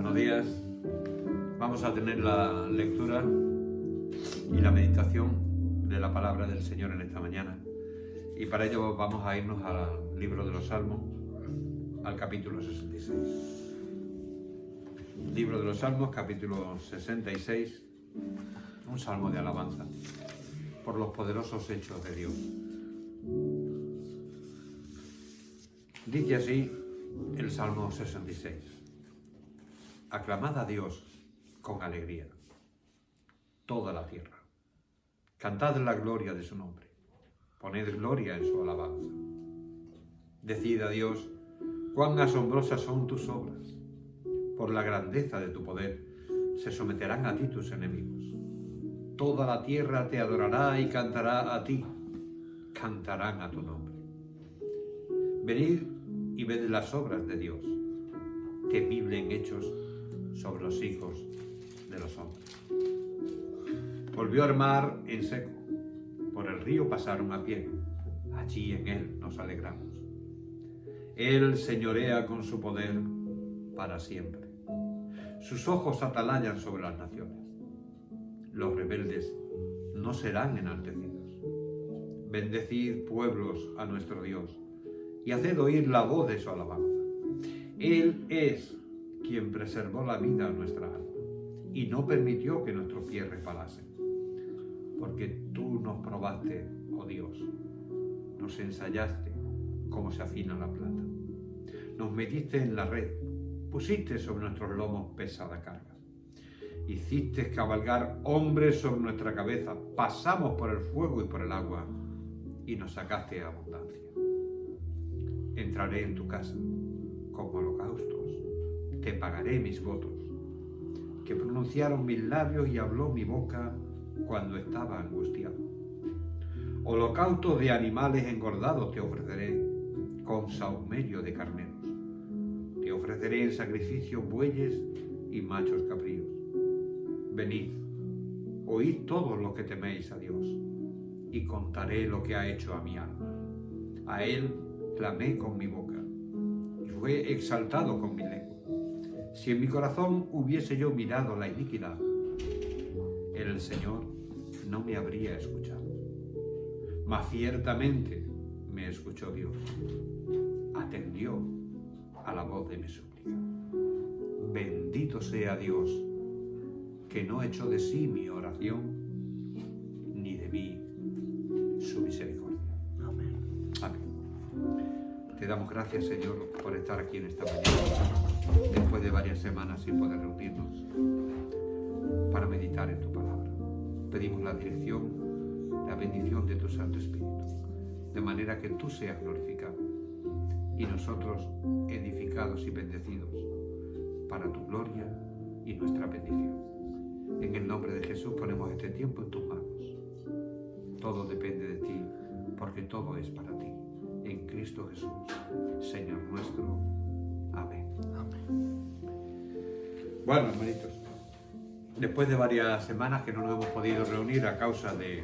buenos días. Vamos a tener la lectura y la meditación de la palabra del Señor en esta mañana. Y para ello vamos a irnos al libro de los Salmos, al capítulo 66. Libro de los Salmos, capítulo 66, un salmo de alabanza por los poderosos hechos de Dios. Dice así el Salmo 66. Aclamad a Dios con alegría, toda la tierra. Cantad la gloria de su nombre. Poned gloria en su alabanza. Decid a Dios, cuán asombrosas son tus obras. Por la grandeza de tu poder se someterán a ti tus enemigos. Toda la tierra te adorará y cantará a ti. Cantarán a tu nombre. Venid y ved las obras de Dios, temible en hechos sobre los hijos de los hombres. Volvió el mar en seco, por el río pasaron a pie, allí en él nos alegramos. Él señorea con su poder para siempre. Sus ojos atalayan sobre las naciones. Los rebeldes no serán enaltecidos. Bendecid, pueblos, a nuestro Dios, y haced oír la voz de su alabanza. Él es quien preservó la vida a nuestra alma y no permitió que nuestros pies resbalasen. Porque tú nos probaste, oh Dios, nos ensayaste como se afina la plata. Nos metiste en la red, pusiste sobre nuestros lomos pesada carga. Hiciste cabalgar hombres sobre nuestra cabeza, pasamos por el fuego y por el agua y nos sacaste abundancia. Entraré en tu casa como holocaustos, te pagaré mis votos, que pronunciaron mis labios y habló mi boca cuando estaba angustiado. Holocaustos de animales engordados te ofreceré, con sahumerio de carneros. Te ofreceré en sacrificio bueyes y machos cabríos. Venid, oíd todos los que teméis a Dios, y contaré lo que ha hecho a mi alma. A Él clamé con mi boca, y fue exaltado con mi lengua. Si en mi corazón hubiese yo mirado la iniquidad, el Señor no me habría escuchado. Mas ciertamente me escuchó Dios, atendió a la voz de mi súplica. Bendito sea Dios, que no echó de sí mi oración, ni de mí su misericordia. Amén. Amén. Te damos gracias, Señor, por estar aquí en esta mañana, después de varias semanas sin poder reunirnos para meditar en tu palabra. Pedimos la dirección, la bendición de tu Santo Espíritu, de manera que tú seas glorificado y nosotros edificados y bendecidos para tu gloria y nuestra bendición. En el nombre de Jesús ponemos este tiempo en tus manos. Todo depende de ti, porque todo es para ti. En Cristo Jesús, Señor nuestro. Amén. Amén. Bueno, hermanitos, después de varias semanas que no nos hemos podido reunir a causa de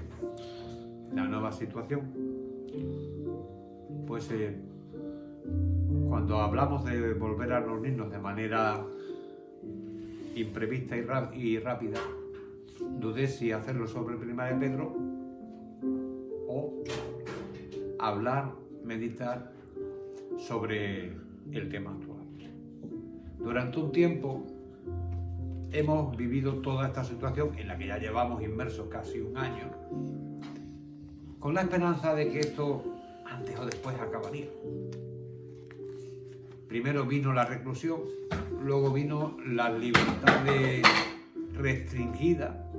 la nueva situación, pues cuando hablamos de volver a reunirnos de manera imprevista y rápida, dudé si hacerlo sobre Primera de Pedro o meditar sobre el tema actual. Durante un tiempo hemos vivido toda esta situación en la que ya llevamos inmersos casi un año, con la esperanza de que esto antes o después acabaría. Primero vino la reclusión, luego vino la libertad restringida,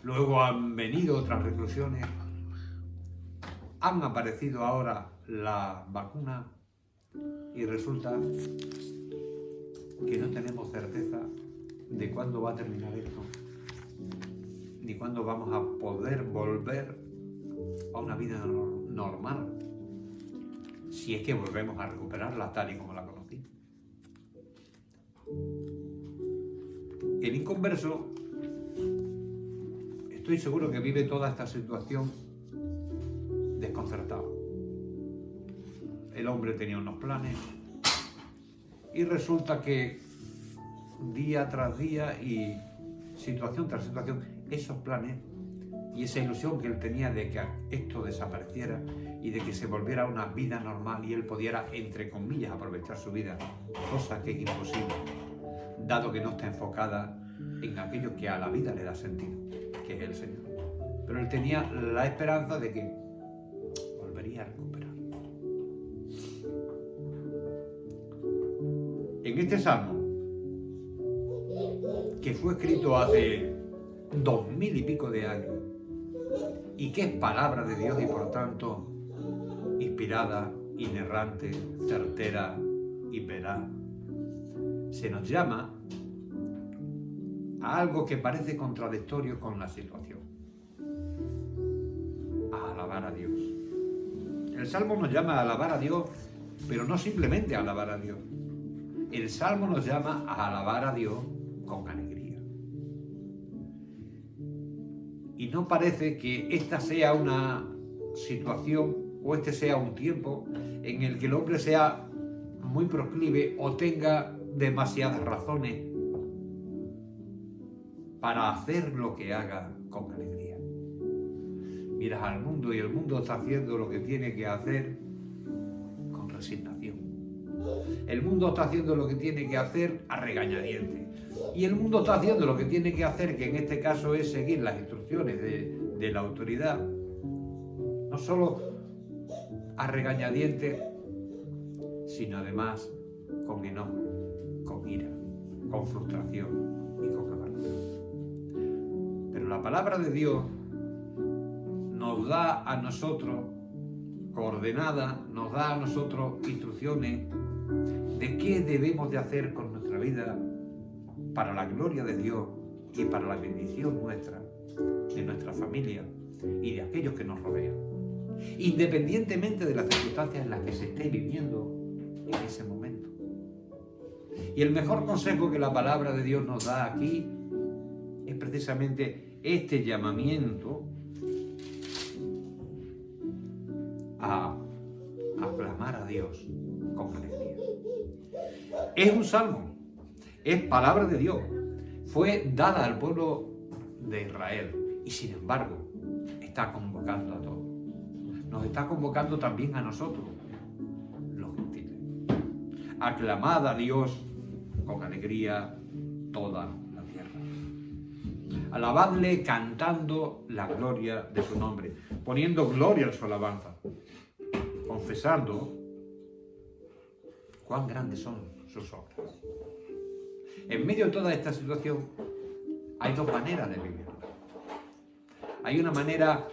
luego han venido otras reclusiones, han aparecido ahora la vacuna y resulta que no tenemos certeza de cuándo va a terminar esto, ni cuándo vamos a poder volver a una vida normal, si es que volvemos a recuperarla tal y como la conocí. El inconverso, estoy seguro que vive toda esta situación desconcertado. El hombre tenía unos planes y resulta que día tras día y situación tras situación, esos planes y esa ilusión que él tenía de que esto desapareciera y de que se volviera una vida normal y él pudiera, entre comillas, aprovechar su vida, cosa que es imposible, dado que no está enfocada en aquello que a la vida le da sentido, que es el Señor. Pero él tenía la esperanza de que volvería a recuperar. En este salmo, que fue escrito hace 2000 y pico de años, y que es palabra de Dios y por tanto inspirada, inerrante, certera y veraz, se nos llama a algo que parece contradictorio con la situación: a alabar a Dios. El Salmo nos llama a alabar a Dios, pero no simplemente a alabar a Dios. El Salmo nos llama a alabar a Dios con alegría. Y no parece que esta sea una situación o este sea un tiempo en el que el hombre sea muy proclive o tenga demasiadas razones para hacer lo que haga con alegría. Miras al mundo y el mundo está haciendo lo que tiene que hacer con resignación. El mundo está haciendo lo que tiene que hacer a regañadientes. Y el mundo está haciendo lo que tiene que hacer, que en este caso es seguir las instrucciones de la autoridad, no solo a regañadientes, sino además con enojo, con ira, con frustración y con amargura. Pero la palabra de Dios nos da a nosotros coordenadas, nos da a nosotros instrucciones de qué debemos de hacer con nuestra vida para la gloria de Dios y para la bendición nuestra, de nuestra familia y de aquellos que nos rodean, independientemente de las circunstancias en las que se esté viviendo en ese momento. Y el mejor consejo que la palabra de Dios nos da aquí es precisamente este llamamiento a aclamar a Dios con alegría. Es un salmo, es palabra de Dios, fue dada al pueblo de Israel y sin embargo está convocando a todos. Nos está convocando también a nosotros, los gentiles. Aclamad a Dios con alegría toda la tierra. Alabadle cantando la gloria de su nombre, poniendo gloria a su alabanza, confesando cuán grandes son sus obras. En medio de toda esta situación hay dos maneras de vivir. Hay una manera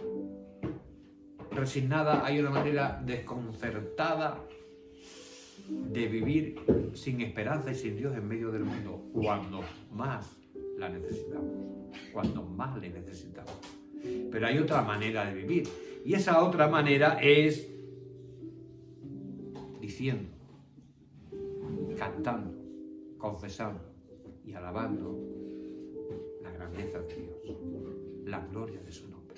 resignada, hay una manera desconcertada de vivir sin esperanza y sin Dios en medio del mundo, cuando más la necesitamos, cuando más le necesitamos. Pero hay otra manera de vivir, y esa otra manera es diciendo, cantando, confesando y alabando la grandeza de Dios, la gloria de su nombre.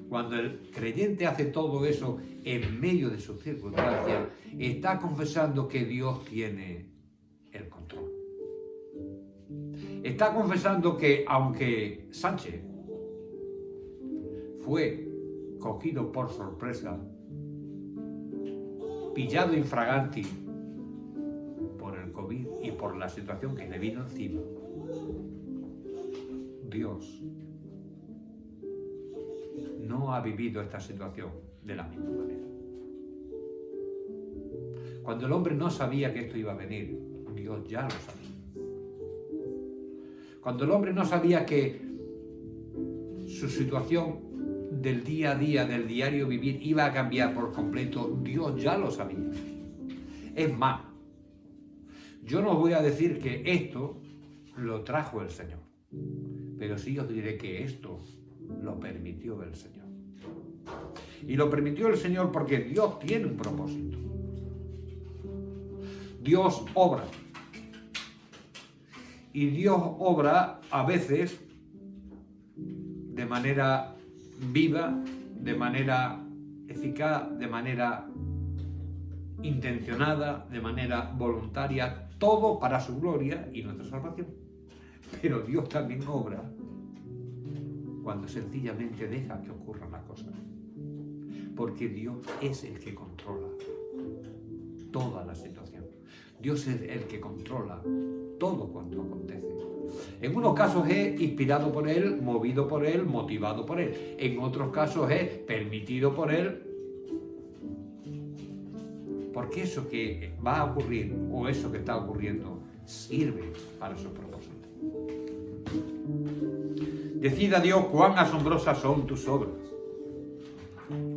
Cuando el creyente hace todo eso en medio de sus circunstancias, está confesando que Dios tiene el control. Está confesando que aunque Sánchez fue cogido por sorpresa, pillado infraganti por el COVID y por la situación que le vino encima, Dios no ha vivido esta situación de la misma manera. Cuando el hombre no sabía que esto iba a venir, Dios ya lo sabía. Cuando el hombre no sabía que su situación del día a día, del diario vivir, iba a cambiar por completo, Dios ya lo sabía. Es más, yo no voy a decir que esto lo trajo el Señor, pero sí os diré que esto lo permitió el Señor. Y lo permitió el Señor porque Dios tiene un propósito. Dios obra. Y Dios obra a veces de manera viva, de manera eficaz, de manera intencionada, de manera voluntaria, todo para su gloria y nuestra salvación. Pero Dios también obra cuando sencillamente deja que ocurran las cosas. Porque Dios es el que controla toda la situación. Dios es el que controla todo cuanto acontece. En unos casos es inspirado por Él, movido por Él, motivado por Él. En otros casos es permitido por Él. Porque eso que va a ocurrir o eso que está ocurriendo sirve para su propósito. Decida Dios cuán asombrosas son tus obras.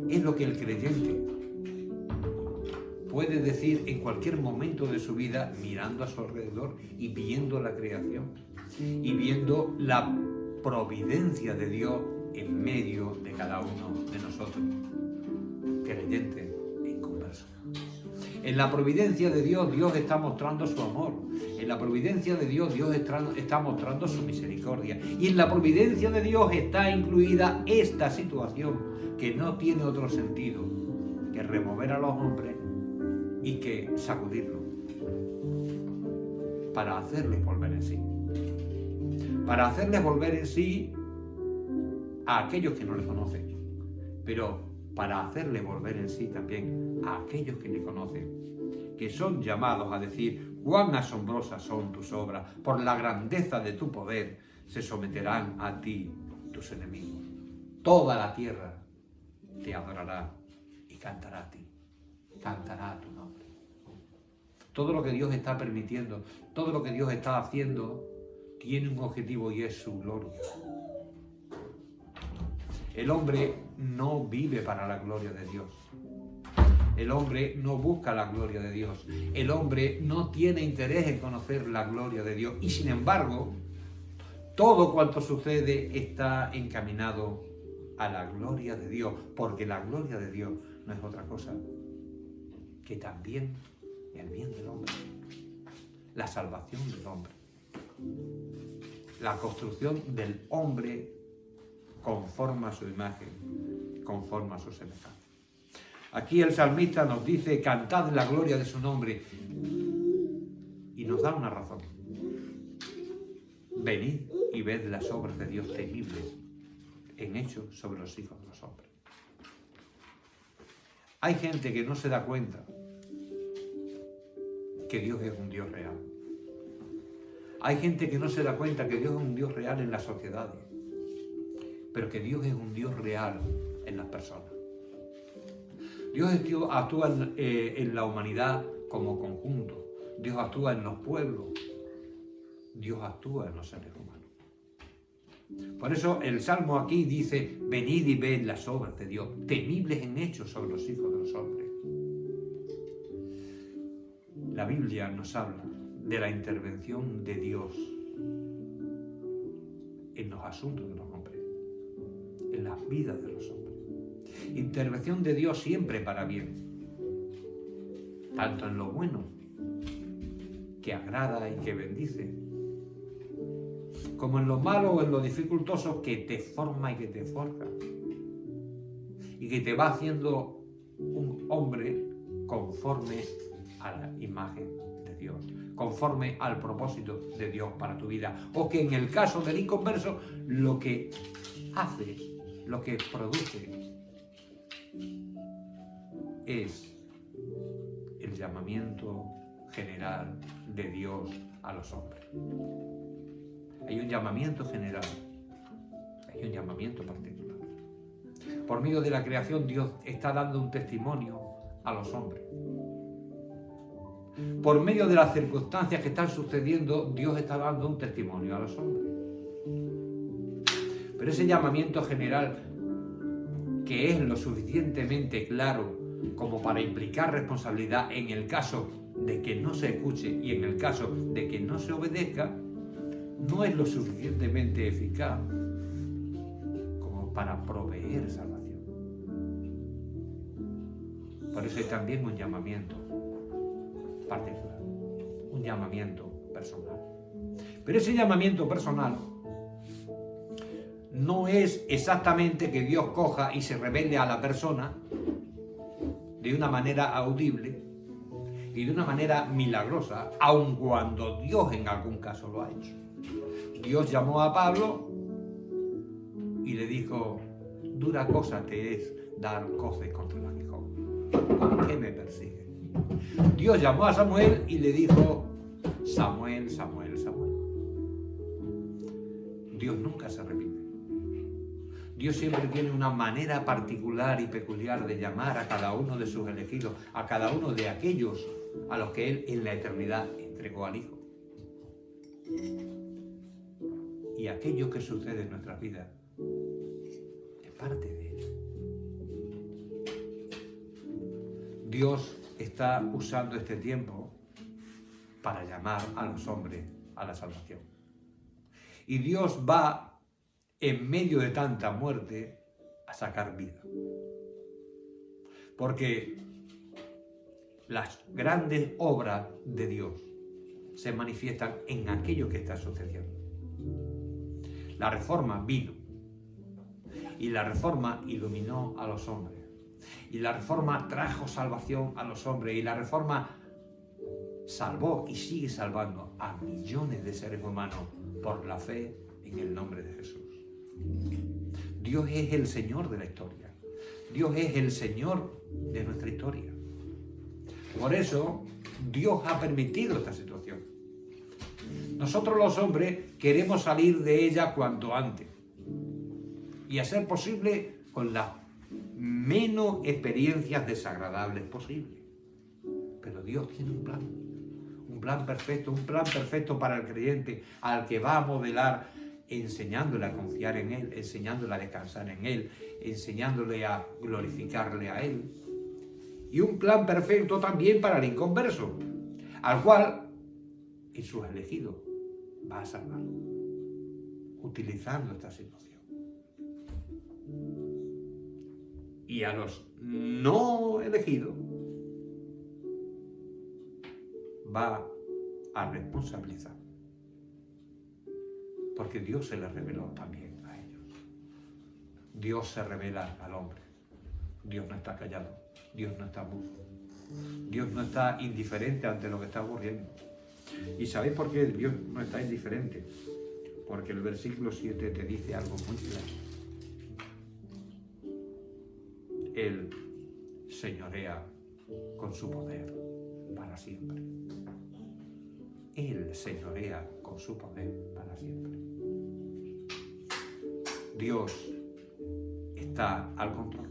Es lo que el creyente puede decir en cualquier momento de su vida, mirando a su alrededor y viendo la creación y viendo la providencia de Dios en medio de cada uno de nosotros, creyente e inconverso. En la providencia de Dios, Dios está mostrando su amor. En la providencia de Dios, Dios está mostrando su misericordia. Y en la providencia de Dios está incluida esta situación que no tiene otro sentido que remover a los hombres y que sacudirlos para hacerles volver en sí. Para hacerles volver en sí a aquellos que no le conocen, pero para hacerles volver en sí también a aquellos que le conocen, que son llamados a decir cuán asombrosas son tus obras, por la grandeza de tu poder se someterán a ti tus enemigos. Toda la tierra te adorará y cantará a ti, cantará a tu nombre. Todo lo que Dios está permitiendo, todo lo que Dios está haciendo, tiene un objetivo y es su gloria. El hombre no vive para la gloria de Dios. El hombre no busca la gloria de Dios. El hombre no tiene interés en conocer la gloria de Dios. Y sin embargo, todo cuanto sucede está encaminado a la gloria de Dios, porque la gloria de Dios no es otra cosa que también el bien del hombre, la salvación del hombre, la construcción del hombre conforme a su imagen, conforme a su semejanza. Aquí el salmista nos dice, cantad la gloria de su nombre, y nos da una razón. Venid y ved las obras de Dios temibles en hechos sobre los hijos de los hombres. Hay gente que no se da cuenta que Dios es un Dios real. Hay gente que no se da cuenta que Dios es un Dios real en las sociedades, pero que Dios es un Dios real en las personas. Dios actúa en la humanidad como conjunto. Dios actúa en los pueblos. Dios actúa en los seres humanos. Por eso el Salmo aquí dice, venid y ved las obras de Dios, temibles en hechos sobre los hijos de los hombres. La Biblia nos habla de la intervención de Dios en los asuntos de los hombres, en las vidas de los hombres. Intervención de Dios siempre para bien, tanto en lo bueno, que agrada y que bendice, como en lo malo o en lo dificultoso que te forma y que te forja, y que te va haciendo un hombre conforme a la imagen de Dios, conforme al propósito de Dios para tu vida, o que en el caso del inconverso, lo que hace, lo que produce, es el llamamiento general de Dios a los hombres. Hay un llamamiento general, hay un llamamiento particular. Por medio de la creación, Dios está dando un testimonio a los hombres. Por medio de las circunstancias que están sucediendo, Dios está dando un testimonio a los hombres. Pero ese llamamiento general, que es lo suficientemente claro como para implicar responsabilidad en el caso de que no se escuche y en el caso de que no se obedezca, no es lo suficientemente eficaz como para proveer salvación. Por eso hay también un llamamiento particular, un llamamiento personal. Pero ese llamamiento personal no es exactamente que Dios coja y se revele a la persona de una manera audible y de una manera milagrosa, aun cuando Dios en algún caso lo ha hecho. Dios llamó a Pablo y le dijo: dura cosa te es dar coces contra el aguijón. ¿Por qué me persigues? Dios llamó a Samuel y le dijo: Samuel, Samuel, Samuel. Dios nunca se repite. Dios siempre tiene una manera particular y peculiar de llamar a cada uno de sus elegidos, a cada uno de aquellos a los que Él en la eternidad entregó al Hijo. Y aquello que sucede en nuestras vidas es parte de ello. Dios está usando este tiempo para llamar a los hombres a la salvación. Y Dios va, en medio de tanta muerte, a sacar vida. Porque las grandes obras de Dios se manifiestan en aquello que está sucediendo. La reforma vino y la reforma iluminó a los hombres y la reforma trajo salvación a los hombres y la reforma salvó y sigue salvando a millones de seres humanos por la fe en el nombre de Jesús. Dios es el Señor de la historia. Dios es el Señor de nuestra historia. Por eso Dios ha permitido esta situación. Nosotros los hombres queremos salir de ella cuanto antes y a ser posible con las menos experiencias desagradables posibles. Pero Dios tiene un plan perfecto para el creyente, al que va a modelar, enseñándole a confiar en Él, enseñándole a descansar en Él, enseñándole a glorificarle a Él. Y un plan perfecto también para el inconverso, al cual en sus elegidos va a salvar, utilizando esta situación. Y a los no elegidos va a responsabilizar, porque Dios se les reveló también a ellos. Dios se revela al hombre. Dios no está callado, Dios no está mudo, Dios no está indiferente ante lo que está ocurriendo. ¿Y sabéis por qué Dios no está indiferente? Porque el versículo 7 te dice algo muy claro. Él señorea con su poder para siempre. Él señorea con su poder para siempre. Dios está al control.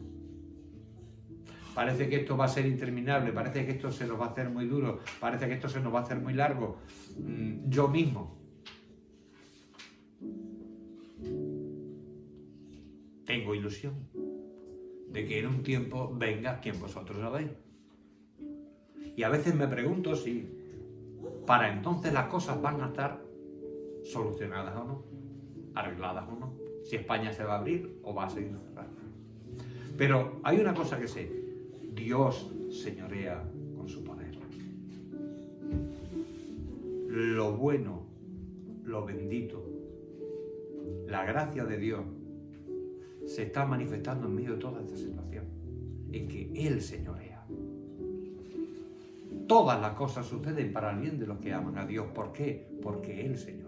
Parece que esto va a ser interminable, parece que esto se nos va a hacer muy duro, parece que esto se nos va a hacer muy largo. Yo mismo tengo ilusión de que en un tiempo venga quien vosotros sabéis. Y a veces me pregunto si para entonces las cosas van a estar solucionadas o no, arregladas o no, si España se va a abrir o va a seguir cerrada. Pero hay una cosa que sé: Dios señorea con su poder. Lo bueno, lo bendito, la gracia de Dios se está manifestando en medio de toda esta situación, en que Él señorea. Todas las cosas suceden para el bien de los que aman a Dios. ¿Por qué? Porque Él señorea.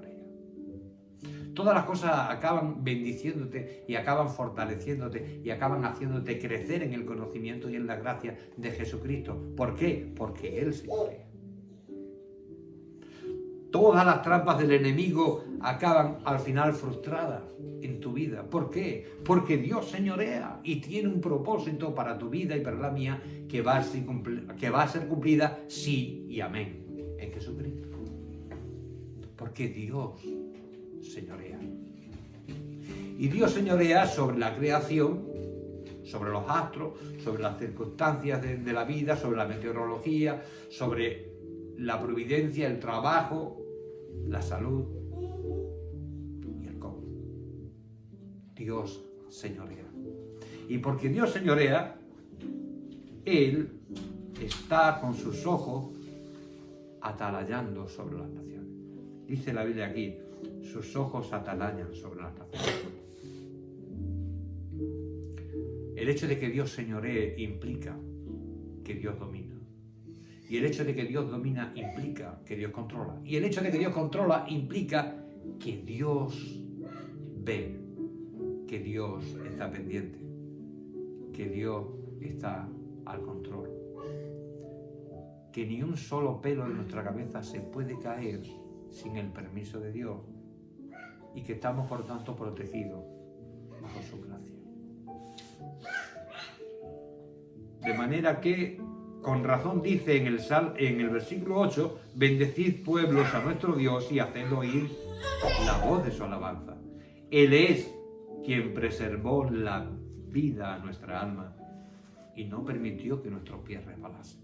Todas las cosas acaban bendiciéndote y acaban fortaleciéndote y acaban haciéndote crecer en el conocimiento y en la gracia de Jesucristo. ¿Por qué? Porque Él señorea. Todas las trampas del enemigo acaban al final frustradas en tu vida. ¿Por qué? Porque Dios señorea y tiene un propósito para tu vida y para la mía que va a ser cumplida sí y amén en Jesucristo. Porque Dios señorea. Y Dios señorea sobre la creación, sobre los astros, sobre las circunstancias de la vida, sobre la meteorología, sobre la providencia, el trabajo, la salud y el cómo. Dios señorea. Y porque Dios señorea, Él está con sus ojos atalayando sobre las naciones. Dice la Biblia aquí: sus ojos atalayan sobre las naciones. El hecho de que Dios señoree implica que Dios domina. Y el hecho de que Dios domina implica que Dios controla. Y el hecho de que Dios controla implica que Dios ve, que Dios está pendiente, que Dios está al control. Que ni un solo pelo de nuestra cabeza se puede caer sin el permiso de Dios y que estamos por tanto protegidos bajo su gracia. De manera que, con razón dice en el versículo 8, bendecid pueblos a nuestro Dios y haced oír la voz de su alabanza. Él es quien preservó la vida a nuestra alma y no permitió que nuestros pies resbalasen.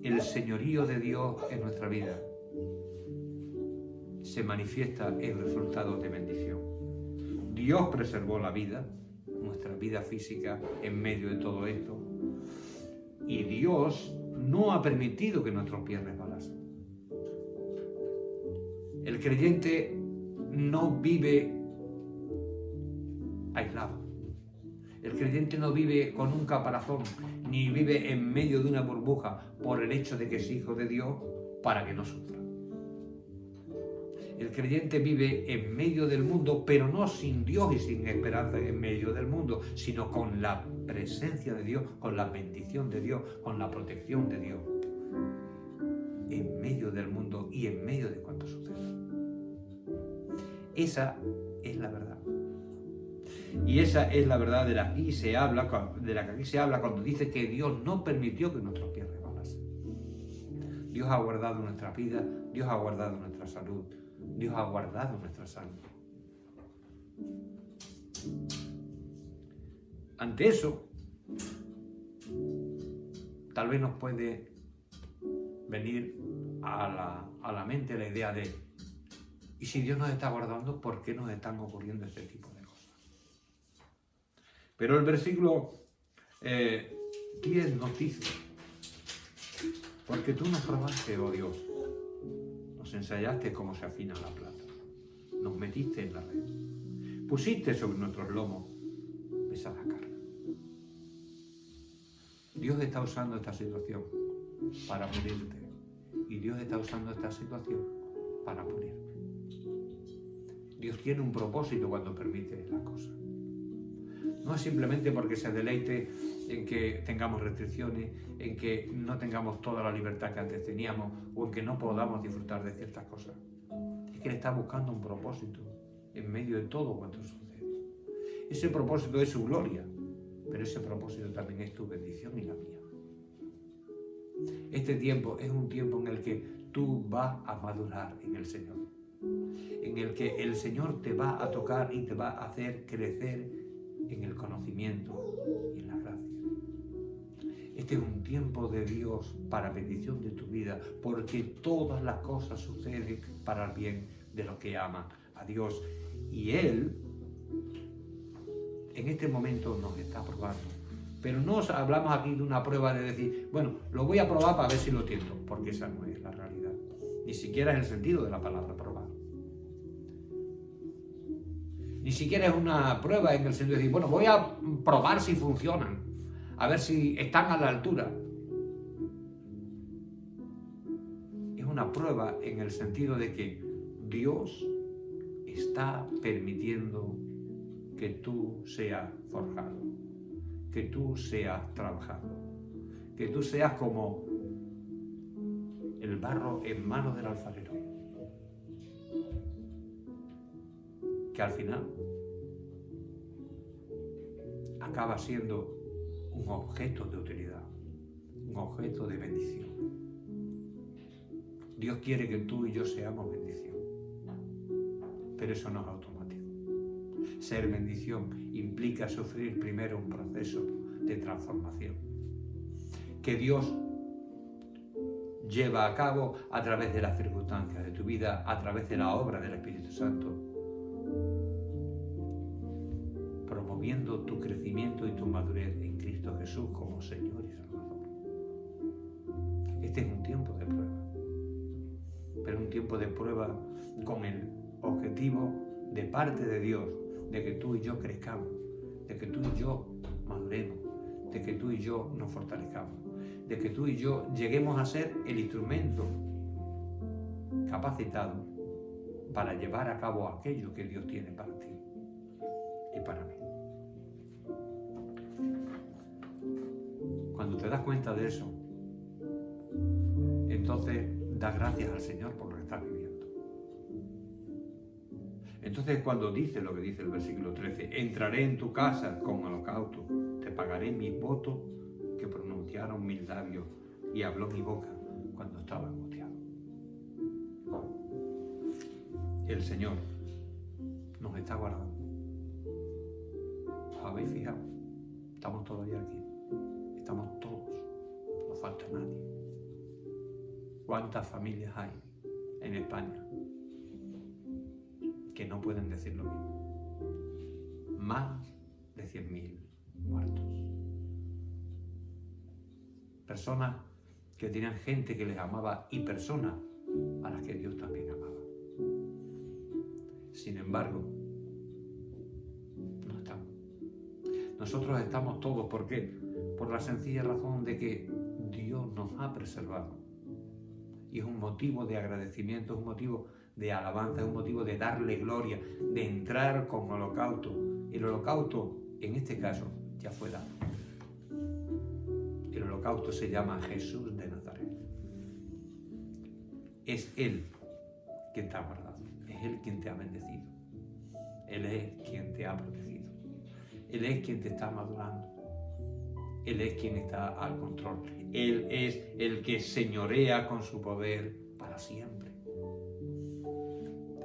El señorío de Dios en nuestra vida se manifiesta en resultados de bendición. Dios preservó la vida, nuestra vida física, en medio de todo esto, y Dios no ha permitido que nuestros pies resbalasen. El creyente no vive aislado. El creyente no vive con un caparazón, ni vive en medio de una burbuja por el hecho de que es hijo de Dios para que no sufra. El creyente vive en medio del mundo, pero no sin Dios y sin esperanza en medio del mundo, sino con la presencia de Dios, con la bendición de Dios, con la protección de Dios. En medio del mundo y en medio de cuanto sucede. Esa es la verdad. Y esa es la verdad de la que aquí se habla cuando dice que Dios no permitió que nuestros pies resbalasen. Dios ha guardado nuestra vida, Dios ha guardado nuestra salud, Dios ha guardado nuestra salud. Ante eso, tal vez nos puede venir a la mente la idea de: ¿y si Dios nos está guardando, por qué nos están ocurriendo este tipo de cosas? Pero el versículo 10 nos dice: porque tú nos probaste, oh Dios, nos ensayaste como se afina la plata, nos metiste en la red, pusiste sobre nuestros lomos pesada carga. Dios está usando esta situación para pulirte, y Dios está usando esta situación para pulirme. Dios tiene un propósito cuando permite las cosas. No es simplemente porque se deleite en que tengamos restricciones, en que no tengamos toda la libertad que antes teníamos o en que no podamos disfrutar de ciertas cosas. Es que Él está buscando un propósito en medio de todo cuanto sucede. Ese propósito es su gloria, pero ese propósito también es tu bendición y la mía. Este tiempo es un tiempo en el que tú vas a madurar en el Señor, en el que el Señor te va a tocar y te va a hacer crecer en el conocimiento y en la gracia. Este es un tiempo de Dios para bendición de tu vida, porque todas las cosas suceden para el bien de los que aman a Dios. Y Él, en este momento, nos está probando. Pero no hablamos aquí de una prueba de decir, bueno, lo voy a probar para ver si lo entiendo, porque esa no es la realidad. Ni siquiera es el sentido de la palabra probar. Ni siquiera es una prueba en el sentido de decir, bueno, voy a probar si funcionan, a ver si están a la altura. Es una prueba en el sentido de que Dios está permitiendo que tú seas forjado, que tú seas trabajado, que tú seas como el barro en manos del alfarero, que al final acaba siendo un objeto de utilidad, un objeto de bendición. Dios quiere que tú y yo seamos bendición, pero eso no es automático. Ser bendición implica sufrir primero un proceso de transformación que Dios lleva a cabo a través de las circunstancias de tu vida, a través de la obra del Espíritu Santo, promoviendo tu crecimiento y tu madurez en Cristo Jesús como Señor y Salvador. Este es un tiempo de prueba, pero un tiempo de prueba con el objetivo de parte de Dios de que tú y yo crezcamos, de que tú y yo maduremos, de que tú y yo nos fortalezcamos, de que tú y yo lleguemos a ser el instrumento capacitado para llevar a cabo aquello que Dios tiene para ti y para mí. Cuando te das cuenta de eso, entonces da gracias al Señor por lo que estás viviendo. Entonces cuando dice lo que dice el versículo 13, entraré en tu casa con holocausto, te pagaré mis votos que pronunciaron mis labios y habló mi boca cuando estaba angustiado. El Señor nos está guardando. ¿Os habéis fijado? Estamos todavía aquí. Estamos todos. No falta nadie. ¿Cuántas familias hay en España que no pueden decir lo mismo? Más de 100.000 muertos. Personas que tenían gente que les amaba y personas a las que Dios también amaba. Sin embargo, no estamos. Nosotros estamos todos, ¿por qué? Por la sencilla razón de que Dios nos ha preservado. Y es un motivo de agradecimiento, es un motivo de alabanza, es un motivo de darle gloria, de entrar con holocausto. El holocausto, en este caso, ya fue dado. El holocausto se llama Jesús de Nazaret. Es Él quien te ha guardado, es Él quien te ha bendecido, Él es quien te ha protegido, Él es quien te está madurando, Él es quien está al control, Él es el que señorea con su poder para siempre,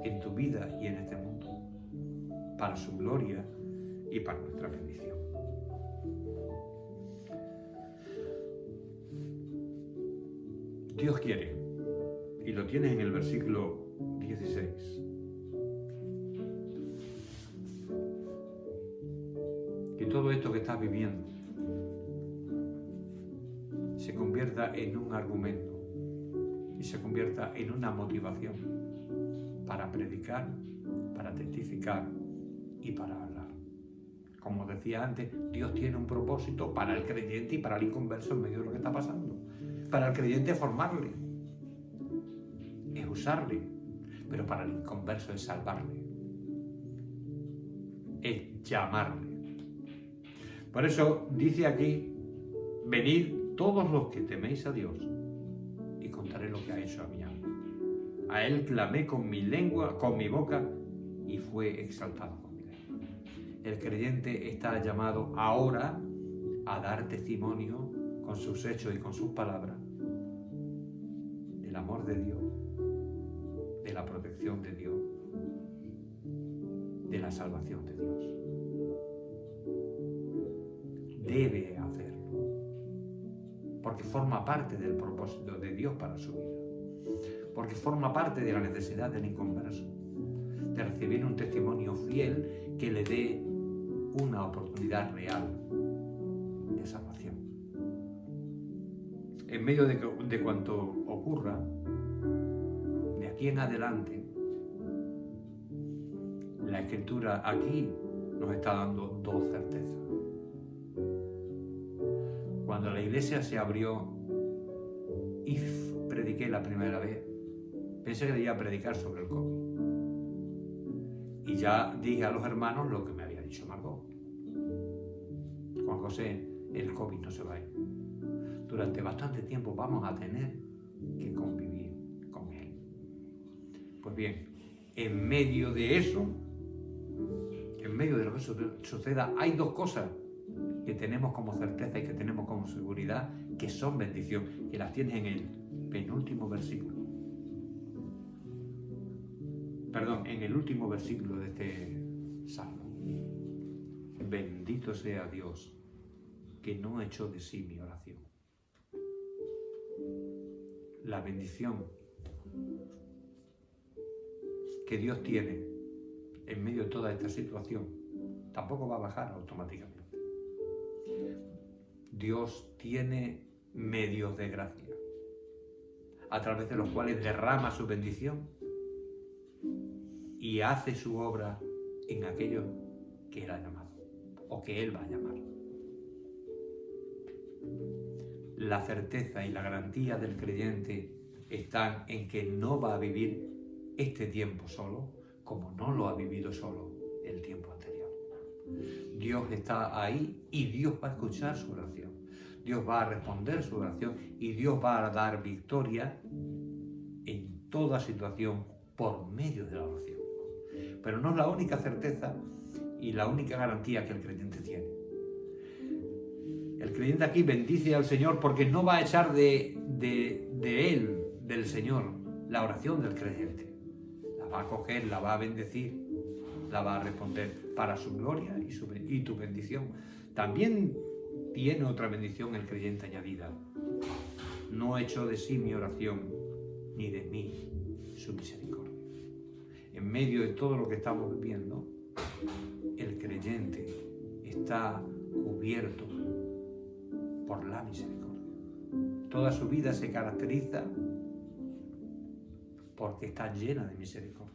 en tu vida y en este mundo, para su gloria y para nuestra bendición. Dios quiere, y lo tienes en el versículo 16, que todo esto que estás viviendo se convierta en un argumento y se convierta en una motivación para predicar, para testificar y para hablar. Como decía antes, Dios tiene un propósito para el creyente y para el inconverso en medio de lo que está pasando. Para el creyente es formarle, es usarle, pero para el inconverso es salvarle, es llamarle. Por eso dice aquí, venid todos los que teméis a Dios y contaré lo que ha hecho a mi alma. A Él clamé con mi lengua, con mi boca, y fue exaltado con mi lengua. El creyente está llamado ahora a dar testimonio con sus hechos y con sus palabras del amor de Dios, de la protección de Dios, de la salvación de Dios. Debe hacerlo, porque forma parte del propósito de Dios para su vida, porque forma parte de la necesidad del inconverso, de recibir un testimonio fiel que le dé una oportunidad real de salvación. En medio de cuanto ocurra, de aquí en adelante, la Escritura aquí nos está dando dos certezas. Cuando la iglesia se abrió y prediqué la primera vez, pensé que debía predicar sobre el COVID. Y ya dije a los hermanos lo que me había dicho Margot. Juan José, el COVID no se va a ir. Durante bastante tiempo vamos a tener que convivir con él. Pues bien, en medio de eso, en medio de lo que suceda, hay dos cosas que tenemos como certeza y que tenemos como seguridad, que son bendición, que las tienes en el penúltimo versículo. Perdón, en el último versículo de este salmo. Bendito sea Dios, que no echó de sí mi oración. La bendición que Dios tiene en medio de toda esta situación tampoco va a bajar automáticamente. Dios tiene medios de gracia a través de los cuales derrama su bendición y hace su obra en aquello que Él ha llamado o que Él va a llamar. La certeza y la garantía del creyente están en que no va a vivir este tiempo solo, como no lo ha vivido solo el tiempo anterior. Dios está ahí y Dios va a escuchar su oración. Dios va a responder su oración y Dios va a dar victoria en toda situación por medio de la oración. Pero no es la única certeza y la única garantía que el creyente tiene. El creyente aquí bendice al Señor porque no va a echar de Él, del Señor, la oración del creyente. La va a coger, la va a bendecir, la va a responder para su gloria y tu bendición. También tiene otra bendición el creyente añadida. No echo de sí mi oración, ni de mí su misericordia. En medio de todo lo que estamos viviendo, el creyente está cubierto por la misericordia. Toda su vida se caracteriza porque está llena de misericordia.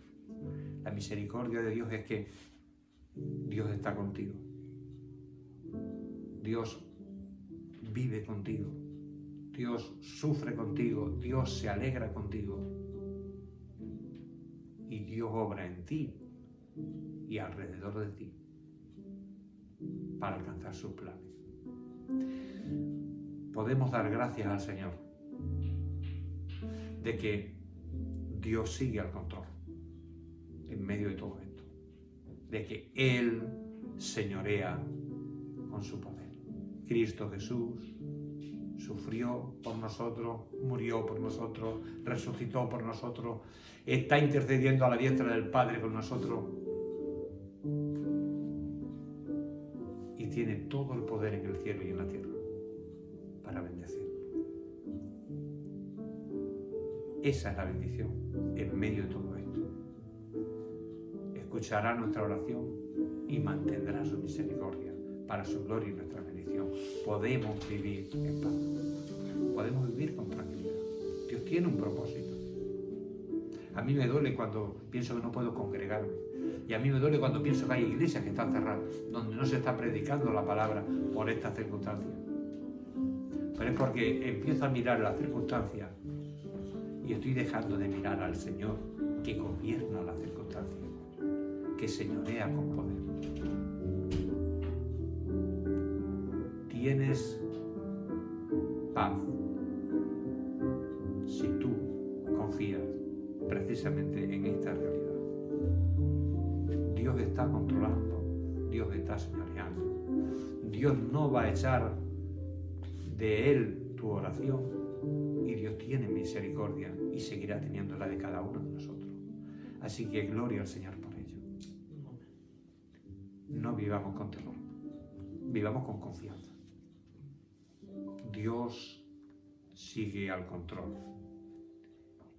La misericordia de Dios es que Dios está contigo. Dios vive contigo. Dios sufre contigo. Dios se alegra contigo. Y Dios obra en ti y alrededor de ti para alcanzar sus planes. Podemos dar gracias al Señor de que Dios sigue al control en medio de todo esto, de que Él señorea con su poder. Cristo Jesús sufrió por nosotros, murió por nosotros, resucitó por nosotros, está intercediendo a la diestra del Padre con nosotros y tiene todo el poder en el cielo y en la tierra para bendecir. Esa es la bendición en medio de todo esto. Escuchará nuestra oración y mantendrá su misericordia para su gloria y nuestra bendición. Podemos vivir en paz. Podemos vivir con tranquilidad. Dios tiene un propósito. A mí me duele cuando pienso que no puedo congregarme. Y a mí me duele cuando pienso que hay iglesias que están cerradas, donde no se está predicando la palabra por estas circunstancias. Pero es porque empiezo a mirar las circunstancias y estoy dejando de mirar al Señor que gobierna las circunstancias, que señorea con poder. Tienes paz si tú confías precisamente en esta realidad. Dios está controlando, Dios está señoreando. Dios no va a echar de Él tu oración y Dios tiene misericordia y seguirá teniendo la de cada uno de nosotros. Así que gloria al Señor por ello. No vivamos con terror, vivamos con confianza. Dios sigue al control.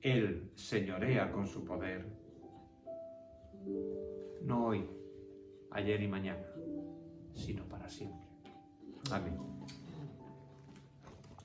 Él señorea con su poder, no hoy, ayer y mañana, sino para siempre. Amén.